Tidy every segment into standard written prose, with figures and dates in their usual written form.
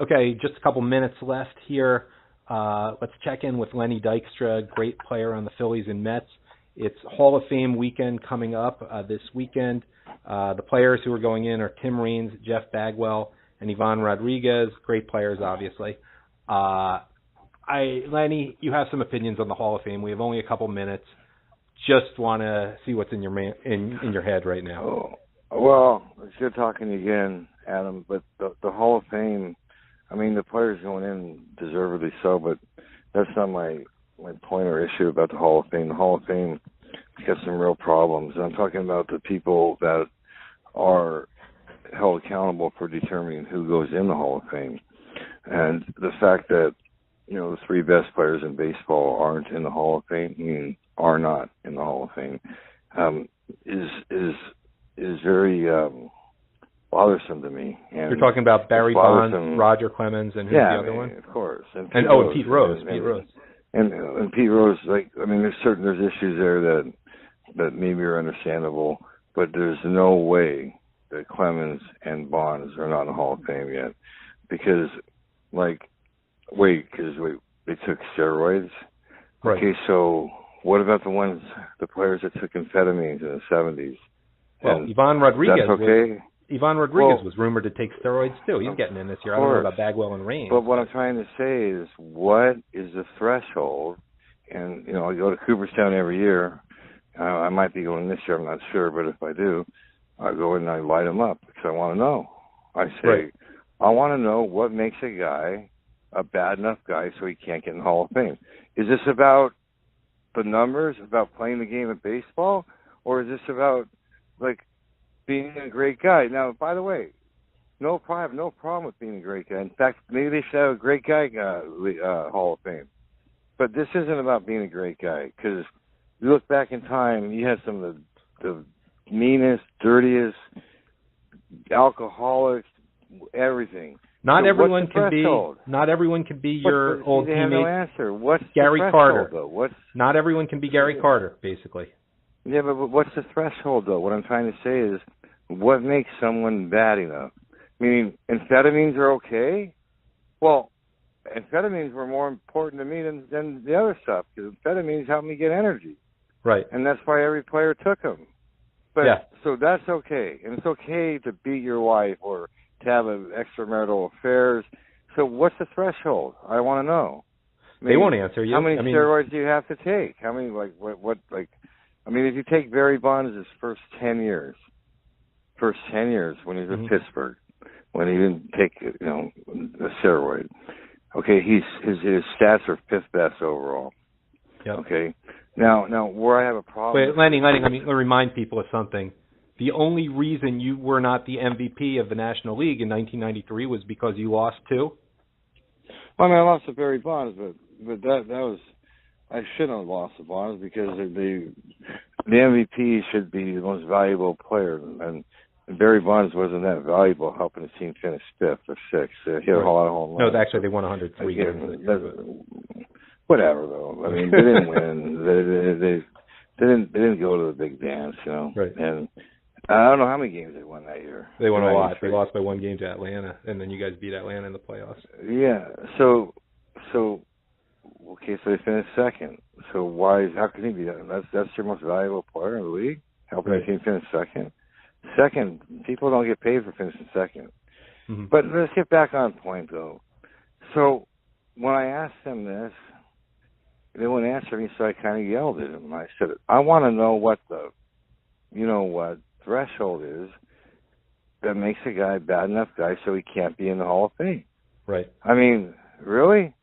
Okay, just a couple minutes left here. Let's check in with Lenny Dykstra, great player on the Phillies and Mets. It's Hall of Fame weekend coming up this weekend. The players who are going in are Tim Raines, Jeff Bagwell, and Ivan Rodriguez. Great players, obviously. Lenny, you have some opinions on the Hall of Fame. We have only a couple minutes. Just want to see what's in your in your head right now. Oh, well, it's good talking to you again, Adam. But the Hall of Fame, I mean, the players going in deservedly so, but that's not my point or issue about the Hall of Fame. The Hall of Fame has some real problems. And I'm talking about the people that are held accountable for determining who goes in the Hall of Fame. And the fact that, the three best players in baseball aren't in the Hall of Fame, are not in the Hall of Fame, is very bothersome to me. And you're talking about Barry Bonds, Roger Clemens, and who's the other one? Of course. And Pete Rose. And Pete Rose, there's issues there that maybe are understandable, but there's no way that Clemens and Bonds are not in the Hall of Fame yet, because they took steroids. Right. Okay, so what about the players that took amphetamines in the 70s? Well, Ivan Rodriguez. That's okay. Ivan Rodriguez was rumored to take steroids too. He's getting in this year. I don't know about Bagwell and Raines. But what I'm trying to say is, what is the threshold? And I go to Cooperstown every year. I might be going this year. I'm not sure, but if I do, I go and I light them up because I want to know. I say, I want to know what makes a guy a bad enough guy so he can't get in the Hall of Fame. Is this about the numbers, about playing the game of baseball, or is this about being a great guy? Now, by the way, I have no problem with being a great guy. In fact, maybe they should have a great guy Hall of Fame. But this isn't about being a great guy, because you look back in time, you had some of the meanest, dirtiest, alcoholics, everything. Not everyone can be your old teammate. They have no answer. What's Gary the Carter? Though? Not everyone can be Gary Carter, basically. Yeah, but what's the threshold, though? What I'm trying to say is, what makes someone bad enough? Meaning, amphetamines are okay? Well, amphetamines were more important to me than the other stuff, because amphetamines helped me get energy. Right. And that's why every player took them. But so that's okay. And it's okay to beat your wife or to have extramarital affairs. So what's the threshold? I want to know. They won't answer you. How many steroids do you have to take? How many, if you take Barry Bonds' first 10 years when he was in Pittsburgh, when he didn't take, a steroid, okay, his stats are fifth best overall. Yep. Okay. Now, where I have a problem... Wait, Lenny, let me remind people of something. The only reason you were not the MVP of the National League in 1993 was because you lost two? Well, I lost to Barry Bonds, but that was... I shouldn't have lost to Bonds, because the MVP should be the most valuable player, and Barry Bonds wasn't that valuable, helping his team finish fifth or sixth. He hit a lot of home runs. No, actually, they won 103 games. Whatever, though. I mean, they didn't win. They didn't go to the big dance, Right. And I don't know how many games they won that year. They won a lot. They lost by one game to Atlanta, and then you guys beat Atlanta in the playoffs. Yeah. So okay, so they finished second. So how can he be that? That's your most valuable player in the league, helping the team finish second. Second, people don't get paid for finishing second. Mm-hmm. But let's get back on point, though. So when I asked them this, they wouldn't answer me, so I kind of yelled at them. I said, I want to know what the, threshold is that makes a guy a bad enough guy so he can't be in the Hall of Fame. Right. I mean, really?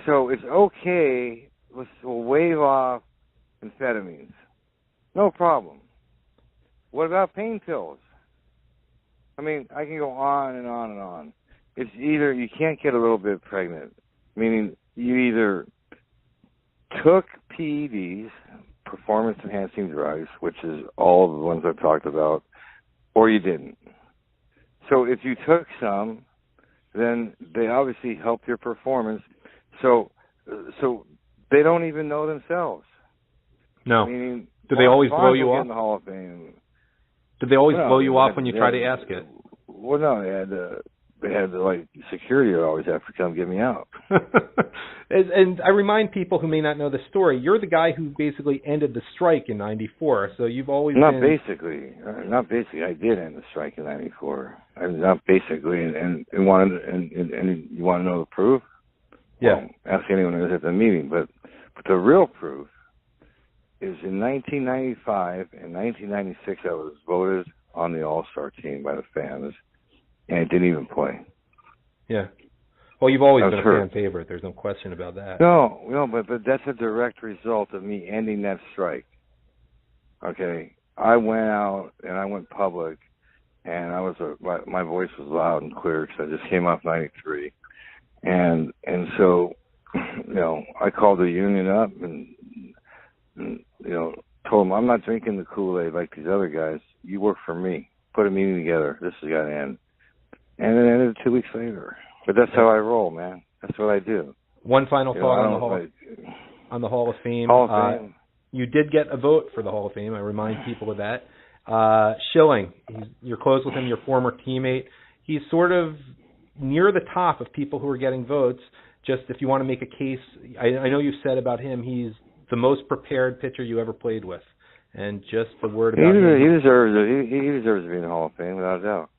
So it's okay. We'll waive off amphetamines. No problem. What about pain pills? I can go on and on and on. It's either you can't get a little bit pregnant, meaning you either took PEDs, performance-enhancing drugs, which is all of the ones I've talked about, or you didn't. So if you took some, then they obviously helped your performance. So they don't even know themselves. No. Meaning, do they always blow you off? In the Hall of Fame. Did they always blow you off when you try to ask it? Well, no. They had the they had like security would always have to come get me out. And I remind people who may not know the story, you're the guy who basically ended the strike in '94. So you've always not been... not basically. I did end the strike in '94. I was not basically, and you want to know the proof? Yeah. Well, ask anyone who was at the meeting. But the real proof is in 1995 and 1996, I was voted on the All-Star team by the fans, and I didn't even play. Yeah. Well, you've always been a hurt. fan favorite. There's no question about that. No, but that's a direct result of me ending that strike. Okay, I went out and I went public, and my voice was loud and clear because I just came off '93, and so I called the union up and told them I'm not drinking the Kool-Aid like these other guys. You work for me. Put a meeting together. This has got to end. And it ended 2 weeks later. But that's how I roll, man. That's what I do. One final thought on the Hall of Fame. Hall of Fame. You did get a vote for the Hall of Fame. I remind people of that. Schilling, you're close with him, your former teammate. He's sort of near the top of people who are getting votes. Just if you want to make a case, I know you've said about him, he's the most prepared pitcher you ever played with. And just the word about him. He deserves to be in the Hall of Fame, without a doubt.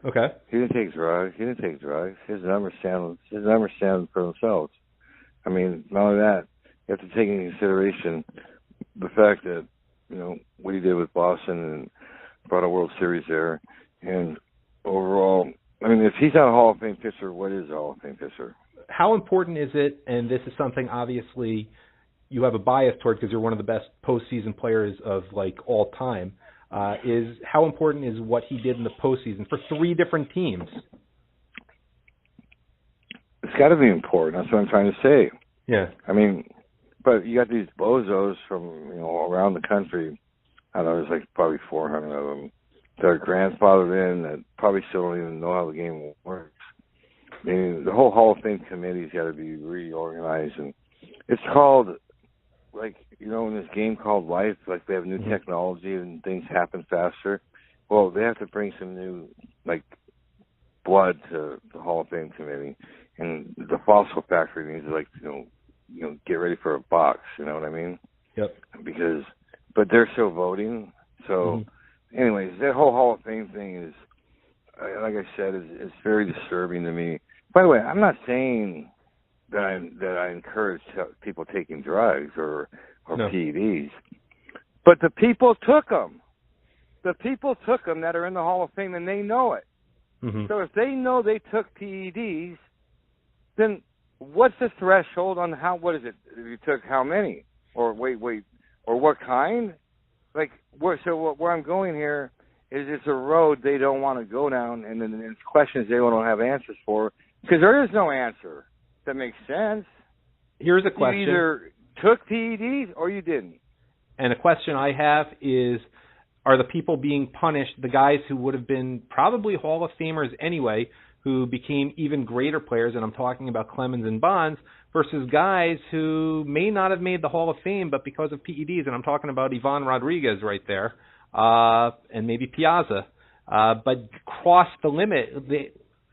Okay. He didn't take drugs. His numbers stand for themselves. I mean, not only that, you have to take into consideration the fact that, what he did with Boston and brought a World Series there. And overall, I mean, if he's not a Hall of Fame pitcher, what is a Hall of Fame pitcher? How important is it, and this is something obviously you have a bias toward because you're one of the best postseason players of all time, is how important is what he did in the postseason for 3 different teams? It's got to be important. That's what I'm trying to say. Yeah. I mean, but you got these bozos from around the country. I don't know, there's probably 400 of them that are grandfathered in that probably still don't even know how the game works. I mean, the whole Hall of Fame committee's got to be reorganized, and it's called in this game called life, they have new technology and things happen faster. Well, they have to bring some new, blood to the Hall of Fame committee. And the fossil factory needs to, get ready for a box, you know what I mean? Yep. But they're still voting. So, anyways, that whole Hall of Fame thing is, like I said, is very disturbing to me. By the way, I'm not saying that I encourage people taking drugs or no. PEDs. But the people took them. The people took them that are in the Hall of Fame, and they know it. Mm-hmm. So if they know they took PEDs, then what's the threshold on what is it? If you took how many? Or or what kind? Where I'm going here is it's a road they don't want to go down, and then it's questions they don't have answers for, because there is no answer that makes sense. Here's a question. You either took PEDs or you didn't. And a question I have is, are the people being punished the guys who would have been probably Hall of Famers anyway, who became even greater players, and I'm talking about Clemens and Bonds, versus guys who may not have made the Hall of Fame, but because of PEDs, and I'm talking about Ivan Rodriguez right there, and maybe Piazza, but crossed the limit,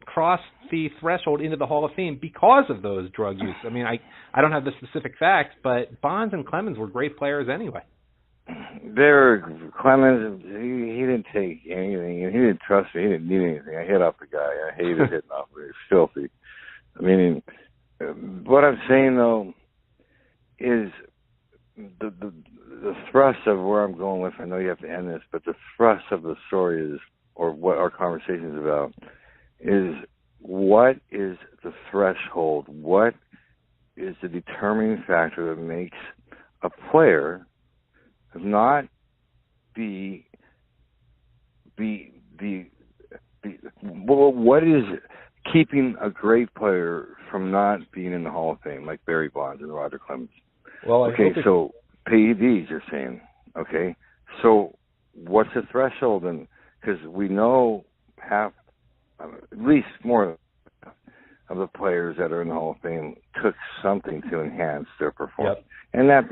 crossed the threshold into the Hall of Fame because of those drug use. I mean, I don't have the specific facts, but Bonds and Clemens were great players anyway. Clemens, he didn't take anything. He didn't trust me. He didn't need anything. I hit off the guy. I hated hitting off him. He was filthy. I mean, what I'm saying, though, is the thrust of where I'm going with, I know you have to end this, but the thrust of the story is, or what our conversation is about, is what is the threshold? What is the determining factor that makes a player not what is keeping a great player from not being in the Hall of Fame, like Barry Bonds and Roger Clemens? Well, so PEDs, you're saying. Okay, so what's the threshold? And because we know at least more of the players that are in the Hall of Fame took something to enhance their performance. Yep. And that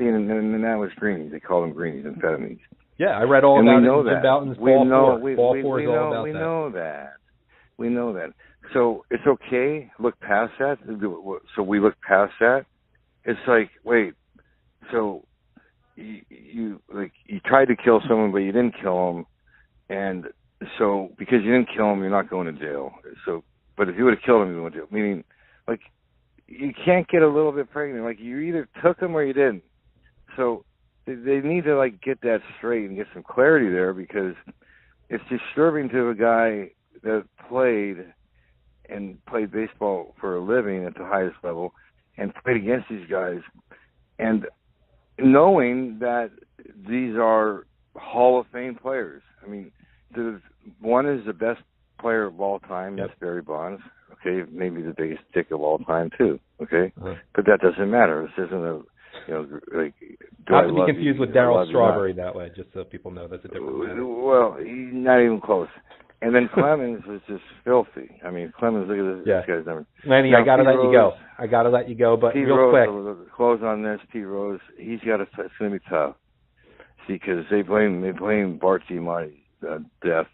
was greenies. They call them greenies, amphetamines. Yeah, I read all about it. We know that. We know that. We know that. So it's okay. Look past that. So we look past that. It's like, wait. So you tried to kill someone, but you didn't kill him, and so because you didn't kill him, you're not going to jail. So, but if you would have killed him, you went to jail. Meaning, like, you can't get a little bit pregnant. Like, you either took him or you didn't. So they need to like get that straight and get some clarity there, because it's disturbing to a guy that played baseball for a living at the highest level and played against these guys, and knowing that these are Hall of Fame players. I mean, one is the best player of all time. That's Barry Bonds. Okay, maybe the biggest dick of all time too. Okay, but that doesn't matter. This isn't a, like. Not to be confused with Darryl Strawberry that way. Just so people know that's a different matter. Well, he's not even close. And then Clemens was just filthy. I mean, Clemens, look at this guy's number. Lenny, I got to let you go. But real quick. Close on this, T. Rose. He's got it's going to be tough. See, because they blame Bart Giamatti's death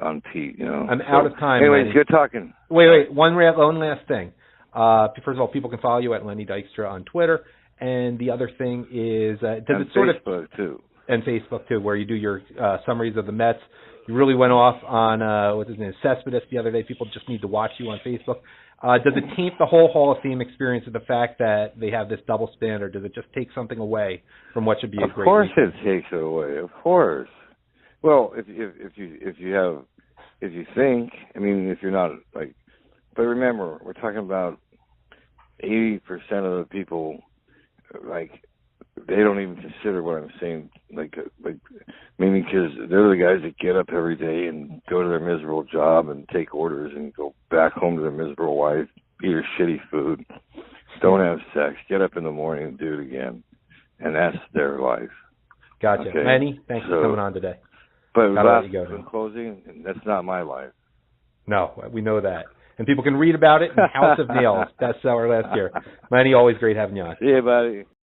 on Pete. I'm out of time. Anyways, Lenny. good talking. Wait. One last thing. First of all, people can follow you at Lenny Dykstra on Twitter. And the other thing is, Facebook too. And Facebook too, where you do your summaries of the Mets. You really went off on what's his name, Cespedes the other day. People just need to watch you on Facebook. Does it taint the whole Hall of Fame experience of the fact that they have this double standard? Does it just take something away from what should be a great? Of course, it takes it away. Of course. Well, if you think, I mean, if you're not like, but remember, we're talking about 80% of the people, like, they don't even consider what I'm saying, like maybe because they're the guys that get up every day and go to their miserable job and take orders and go back home to their miserable wife, eat her shitty food, don't have sex, get up in the morning and do it again, and that's their life. Gotcha. Okay? Lenny, thanks for coming on today. But in closing, that's not my life. No, we know that. And people can read about it in House of Nails, bestseller last year. Lenny, always great having you on. See you, buddy.